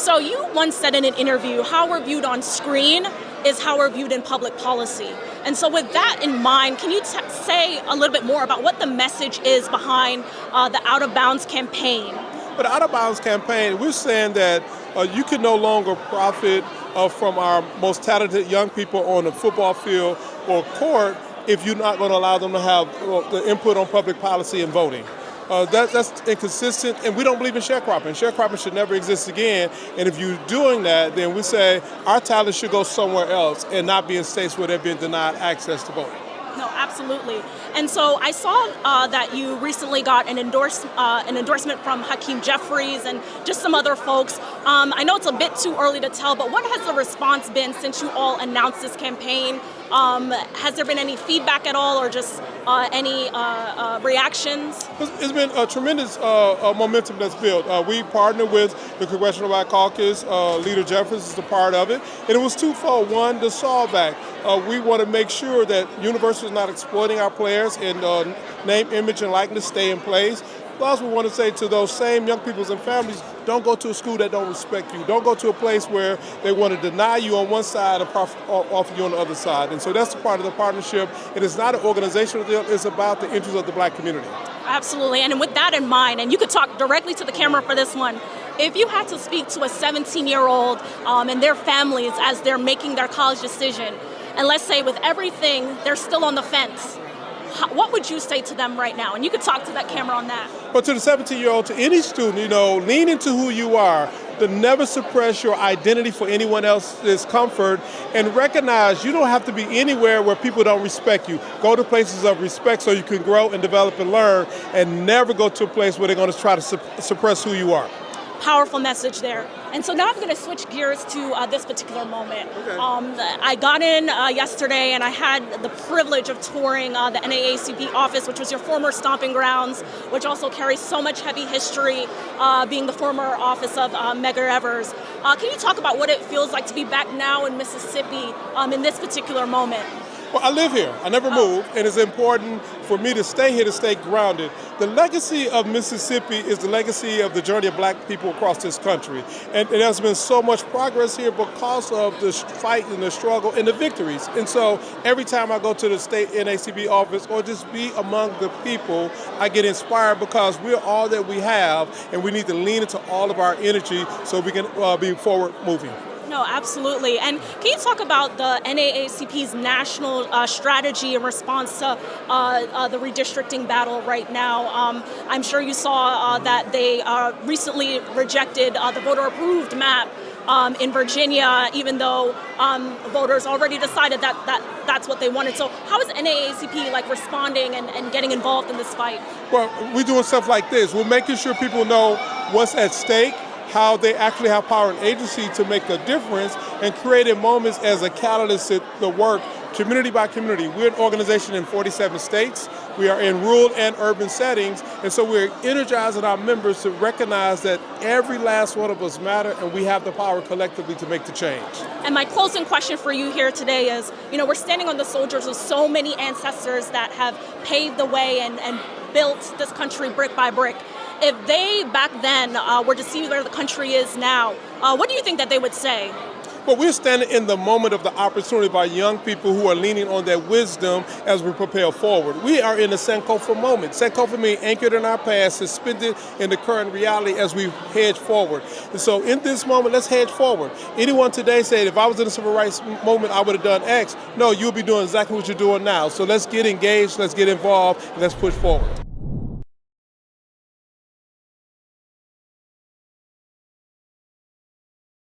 So you once said in an interview, how we're viewed on screen is how we're viewed in public policy. And so with that in mind, can you say a little bit more about what the message is behind the Out of Bounds campaign? But the Out of Bounds campaign, we're saying that you can no longer profit from our most talented young people on the football field or court if you're not going to allow them to have the input on public policy and voting. That's inconsistent, and we don't believe in sharecropping. Sharecropping should never exist again, and if you're doing that, then we say our talent should go somewhere else and not be in states where they're being denied access to voting. No, absolutely. And so I saw that you recently got an endorsement from Hakeem Jeffries and just some other folks. I know it's a bit too early to tell, but what has the response been since you all announced this campaign? Has there been any feedback at all, or just any reactions? It's been a tremendous momentum that's built. We partnered with the Congressional Black Caucus. Leader Jeffries is a part of it. And it was twofold. One, the Sawback. We want to make sure that universities are not exploiting our players and name, image, and likeness stay in place. Plus, we want to say to those same young people and families, don't go to a school that don't respect you. Don't go to a place where they want to deny you on one side and offer you on the other side. And so that's the part of the partnership. It is not an organizational deal. It's about the interests of the black community. Absolutely. And with that in mind, and you could talk directly to the camera for this one, if you had to speak to a 17-year-old and their families as they're making their college decision, and let's say with everything, they're still on the fence, what would you say to them right now? And you could talk to that camera on that. But to the 17-year-old, to any student, lean into who you are. To never suppress your identity for anyone else's comfort, and recognize you don't have to be anywhere where people don't respect you. Go to places of respect so you can grow and develop and learn, and never go to a place where they're going to try to suppress who you are. Powerful message there. And so now I'm going to switch gears to this particular moment. Okay. I got in yesterday, and I had the privilege of touring the NAACP office, which was your former stomping grounds, which also carries so much heavy history, being the former office of Medgar Evers. Can you talk about what it feels like to be back now in Mississippi in this particular moment? Well, I live here. I never moved, and it's important for me to stay here, to stay grounded. The legacy of Mississippi is the legacy of the journey of black people across this country. And there's been so much progress here because of the fight and the struggle and the victories. And so every time I go to the state NAACP office or just be among the people, I get inspired because we're all that we have, and we need to lean into all of our energy so we can be forward moving. No, absolutely. And can you talk about the NAACP's national strategy in response to the redistricting battle right now? I'm sure you saw that they recently rejected the voter-approved map in Virginia, even though voters already decided that's what they wanted. So how is NAACP responding and getting involved in this fight? Well, we're doing stuff like this. We're making sure people know what's at stake, how they actually have power and agency to make a difference, and creating moments as a catalyst to the work community by community. We're an organization in 47 states. We are in rural and urban settings, and so we're energizing our members to recognize that every last one of us matter, and we have the power collectively to make the change. And my closing question for you here today is, we're standing on the shoulders of so many ancestors that have paved the way and built this country brick by brick. If they back then were to see where the country is now, what do you think that they would say? Well, we're standing in the moment of the opportunity of our young people who are leaning on their wisdom as we propel forward. We are in a Sankofa moment. Sankofa means anchored in our past, suspended in the current reality as we hedge forward. And so in this moment, let's hedge forward. Anyone today said, if I was in the civil rights moment, I would have done X. No, you'll be doing exactly what you're doing now. So let's get engaged, let's get involved, and let's push forward.